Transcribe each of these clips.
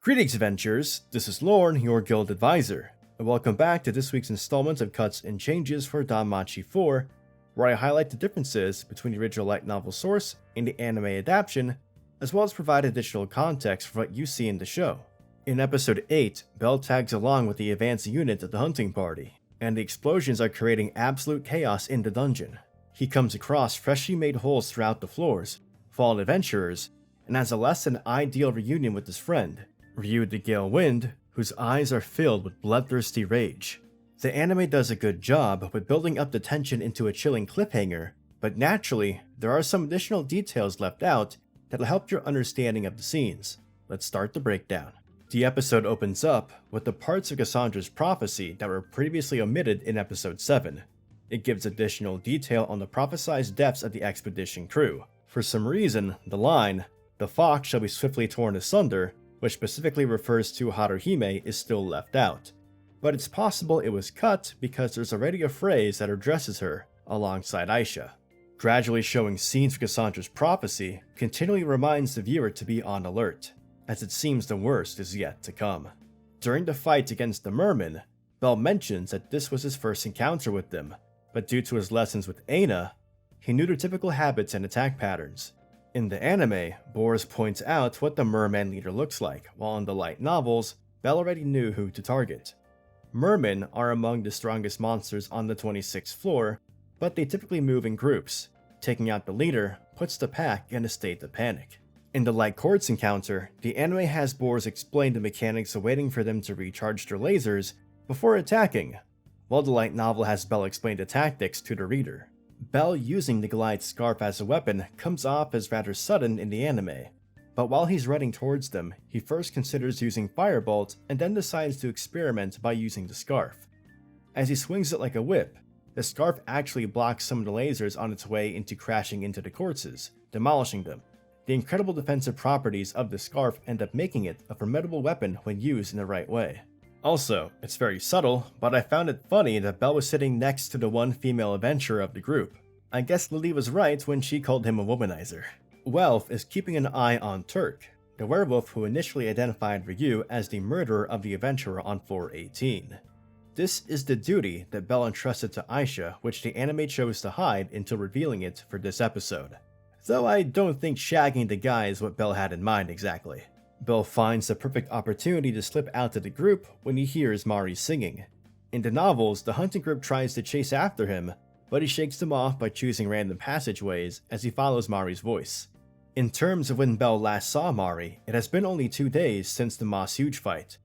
Greetings, adventurers! This is Lorne, your guild advisor, and welcome back to this week's installment of Cuts and Changes for DanMachi 4, where I highlight the differences between the original light novel source and the anime adaptation, as well as provide additional context for what you see in the show. In episode 8, Bell tags along with the advanced unit of the hunting party, and the explosions are creating absolute chaos in the dungeon. He comes across freshly made holes throughout the floors, fallen adventurers, and has a less than ideal reunion with his friend, Ryu the Gale Wind, whose eyes are filled with bloodthirsty rage. The anime does a good job with building up the tension into a chilling cliffhanger, but naturally, there are some additional details left out that'll help your understanding of the scenes. Let's start the breakdown. The episode opens up with the parts of Cassandra's prophecy that were previously omitted in episode 7. It gives additional detail on the prophesized deaths of the expedition crew. For some reason, the line, "The fox shall be swiftly torn asunder," which specifically refers to Haruhime, is still left out. But it's possible it was cut because there's already a phrase that addresses her, alongside Aisha. Gradually showing scenes of Cassandra's prophecy continually reminds the viewer to be on alert, as it seems the worst is yet to come. During the fight against the mermen, Bell mentions that this was his first encounter with them, but due to his lessons with Aina, he knew their typical habits and attack patterns. In the anime, Boris points out what the merman leader looks like, while in the light novels, Bell already knew who to target. Mermen are among the strongest monsters on the 26th floor, but they typically move in groups. Taking out the leader puts the pack in a state of panic. In the light quartz encounter, the anime has Boris explain the mechanics of waiting for them to recharge their lasers before attacking, while the light novel has Bell explain the tactics to the reader. Bell using the Goliath scarf as a weapon comes off as rather sudden in the anime, but while he's running towards them, he first considers using Firebolt and then decides to experiment by using the scarf. As he swings it like a whip, the scarf actually blocks some of the lasers on its way into crashing into the quartzes, demolishing them. The incredible defensive properties of the scarf end up making it a formidable weapon when used in the right way. Also, it's very subtle, but I found it funny that Bell was sitting next to the one female adventurer of the group. I guess Lily was right when she called him a womanizer. Welf is keeping an eye on Turk, the werewolf who initially identified Ryu as the murderer of the adventurer on floor 18. This is the duty that Bell entrusted to Aisha, which the anime chose to hide until revealing it for this episode. Though I don't think shagging the guy is what Bell had in mind exactly. Bell finds the perfect opportunity to slip out to the group when he hears Mari singing. In the novels, the hunting group tries to chase after him, but he shakes them off by choosing random passageways as he follows Mari's voice. In terms of when Bell last saw Mari, it has been only 2 days since the Moss Huge fight.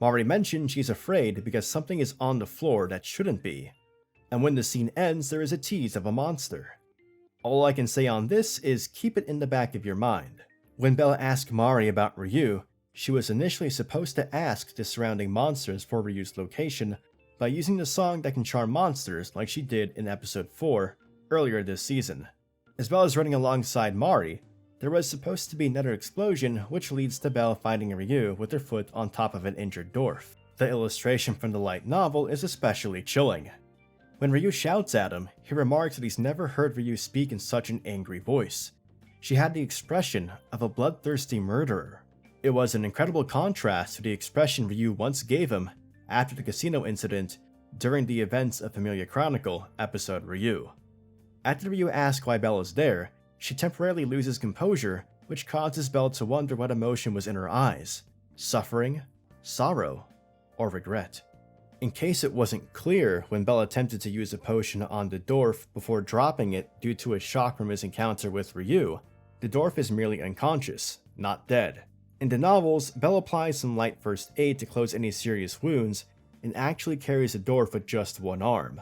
Mari mentioned she's afraid because something is on the floor that shouldn't be, and when the scene ends there is a tease of a monster. All I can say on this is keep it in the back of your mind. When Bella asked Mari about Ryu, she was initially supposed to ask the surrounding monsters for Ryu's location by using the song that can charm monsters like she did in episode 4 earlier this season. As well as running alongside Mari, there was supposed to be another explosion which leads to Belle finding Ryu with her foot on top of an injured dwarf. The illustration from the light novel is especially chilling. When Ryu shouts at him, he remarks that he's never heard Ryu speak in such an angry voice. She had the expression of a bloodthirsty murderer. It was an incredible contrast to the expression Ryu once gave him after the casino incident during the events of Familia Chronicle episode Ryu. After Ryu asks why Belle is there, she temporarily loses composure, which causes Belle to wonder what emotion was in her eyes: suffering, sorrow, or regret. In case it wasn't clear, when Belle attempted to use a potion on the dwarf before dropping it due to a shock from his encounter with Ryu, the dwarf is merely unconscious, not dead. In the novels, Belle applies some light first aid to close any serious wounds and actually carries the dwarf with just one arm.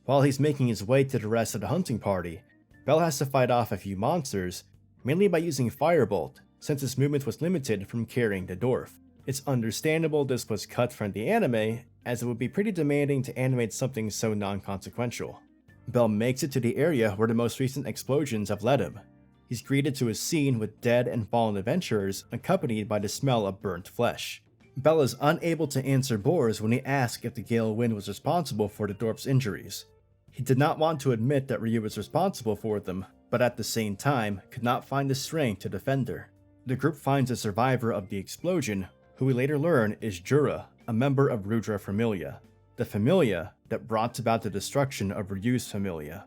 While he's making his way to the rest of the hunting party, Belle has to fight off a few monsters, mainly by using Firebolt, since his movement was limited from carrying the dwarf. It's understandable this was cut from the anime, as it would be pretty demanding to animate something so non-consequential. Bell makes it to the area where the most recent explosions have led him. He's greeted to a scene with dead and fallen adventurers, accompanied by the smell of burnt flesh. Bell is unable to answer Boris when he asks if the Gale Wind was responsible for the dwarf's injuries. He did not want to admit that Ryu was responsible for them, but at the same time could not find the strength to defend her. The group finds a survivor of the explosion, who we later learn is Jura, a member of Rudra Familia, the familia that brought about the destruction of Ryu's familia.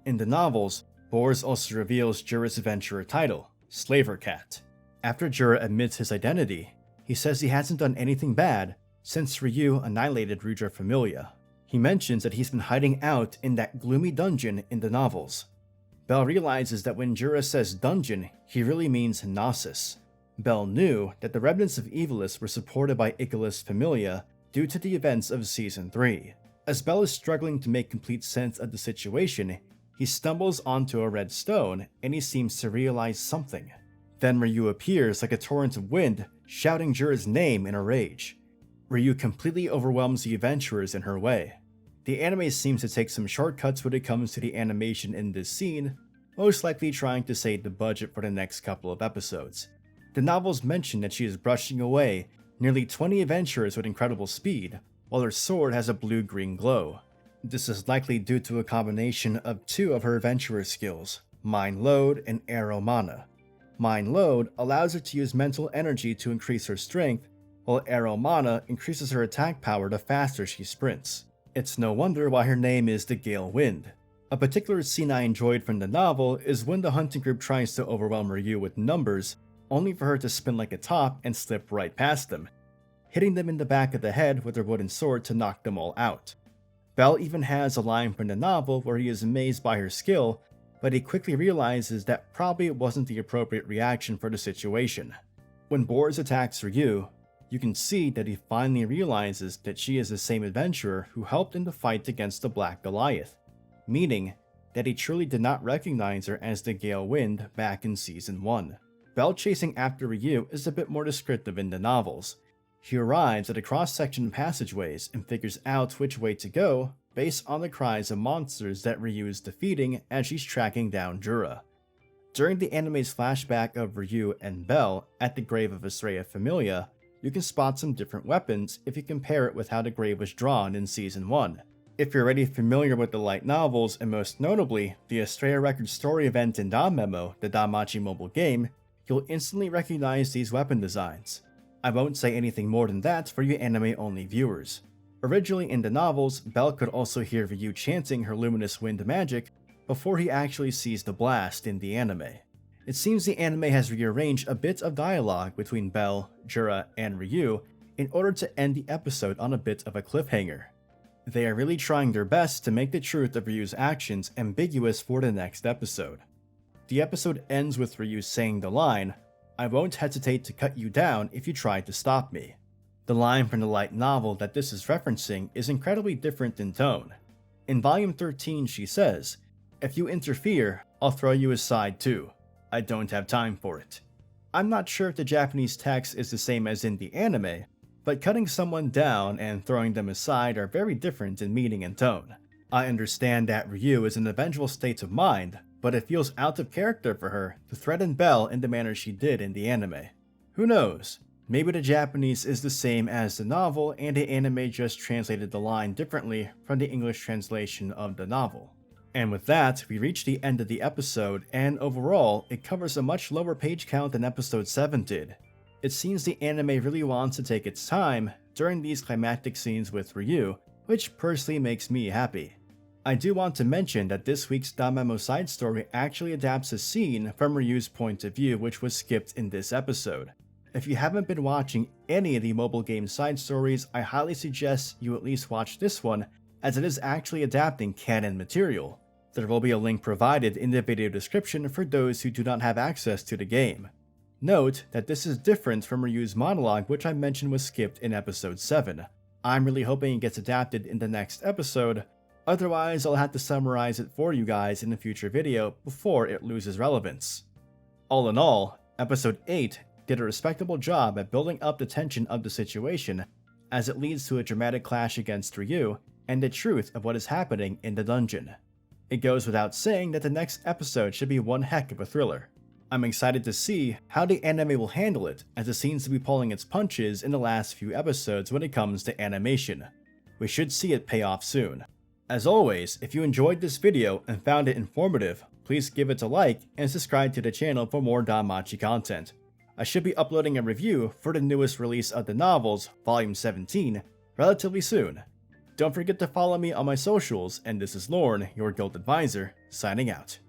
In the novels, Bors also reveals Jura's adventurer title, Slaver Cat. After Jura admits his identity, he says he hasn't done anything bad since Ryu annihilated Rudra Familia. He mentions that he's been hiding out in that gloomy dungeon in the novels. Bell realizes that when Jura says dungeon, he really means Gnosis. Bell knew that the remnants of Evilis were supported by Icarus Familia due to the events of Season 3. As Bell is struggling to make complete sense of the situation, he stumbles onto a red stone and he seems to realize something. Then Ryu appears like a torrent of wind, shouting Jura's name in a rage. Ryu completely overwhelms the adventurers in her way. The anime seems to take some shortcuts when it comes to the animation in this scene, most likely trying to save the budget for the next couple of episodes. The novels mention that she is brushing away nearly 20 adventurers with incredible speed, while her sword has a blue-green glow. This is likely due to a combination of two of her adventurer skills, Mind Load and Arrow Mana. Mind Load allows her to use mental energy to increase her strength, while Arrow Mana increases her attack power the faster she sprints. It's no wonder why her name is the Gale Wind. A particular scene I enjoyed from the novel is when the hunting group tries to overwhelm Ryu with numbers, only for her to spin like a top and slip right past them, hitting them in the back of the head with her wooden sword to knock them all out. Bell even has a line from the novel where he is amazed by her skill, but he quickly realizes that probably wasn't the appropriate reaction for the situation. When Bors attacks Ryu, you can see that he finally realizes that she is the same adventurer who helped in the fight against the Black Goliath, meaning that he truly did not recognize her as the Gale Wind back in Season 1. Bell chasing after Ryu is a bit more descriptive in the novels. He arrives at a cross-section of passageways and figures out which way to go based on the cries of monsters that Ryu is defeating as she's tracking down Jura. During the anime's flashback of Ryu and Bell at the grave of Estrella Familia, you can spot some different weapons if you compare it with how the grave was drawn in Season 1. If you're already familiar with the light novels, and most notably, the Estrella Records story event in DanMemo, the DanMachi mobile game, you'll instantly recognize these weapon designs. I won't say anything more than that for you anime-only viewers. Originally in the novels, Bell could also hear Ryu chanting her luminous wind magic before he actually sees the blast in the anime. It seems the anime has rearranged a bit of dialogue between Bell, Jura, and Ryu in order to end the episode on a bit of a cliffhanger. They are really trying their best to make the truth of Ryu's actions ambiguous for the next episode. The episode ends with Ryu saying the line, "I won't hesitate to cut you down if you try to stop me." The line from the light novel that this is referencing is incredibly different in tone. In Volume 13 she says, "If you interfere, I'll throw you aside too. I don't have time for it." I'm not sure if the Japanese text is the same as in the anime, but cutting someone down and throwing them aside are very different in meaning and tone. I understand that Ryu is in a vengeful state of mind, but it feels out of character for her to threaten Bell in the manner she did in the anime. Who knows? Maybe the Japanese is the same as the novel and the anime just translated the line differently from the English translation of the novel. And with that, we reach the end of the episode, and overall, it covers a much lower page count than episode 7 did. It seems the anime really wants to take its time during these climactic scenes with Ryu, which personally makes me happy. I do want to mention that this week's danmemo side story actually adapts a scene from Ryu's point of view which was skipped in this episode. If you haven't been watching any of the mobile game side stories, I highly suggest you at least watch this one, as it is actually adapting canon material. There will be a link provided in the video description for those who do not have access to the game. Note that this is different from Ryu's monologue, which I mentioned was skipped in episode 7. I'm really hoping it gets adapted in the next episode, otherwise I'll have to summarize it for you guys in a future video before it loses relevance. All in all, episode 8 did a respectable job at building up the tension of the situation, as it leads to a dramatic clash against Ryu and the truth of what is happening in the dungeon. It goes without saying that the next episode should be one heck of a thriller. I'm excited to see how the anime will handle it, as it seems to be pulling its punches in the last few episodes when it comes to animation. We should see it pay off soon. As always, if you enjoyed this video and found it informative, please give it a like and subscribe to the channel for more DanMachi content. I should be uploading a review for the newest release of the novels, Volume 17, relatively soon. Don't forget to follow me on my socials, and this is Lorne, your guild advisor, signing out.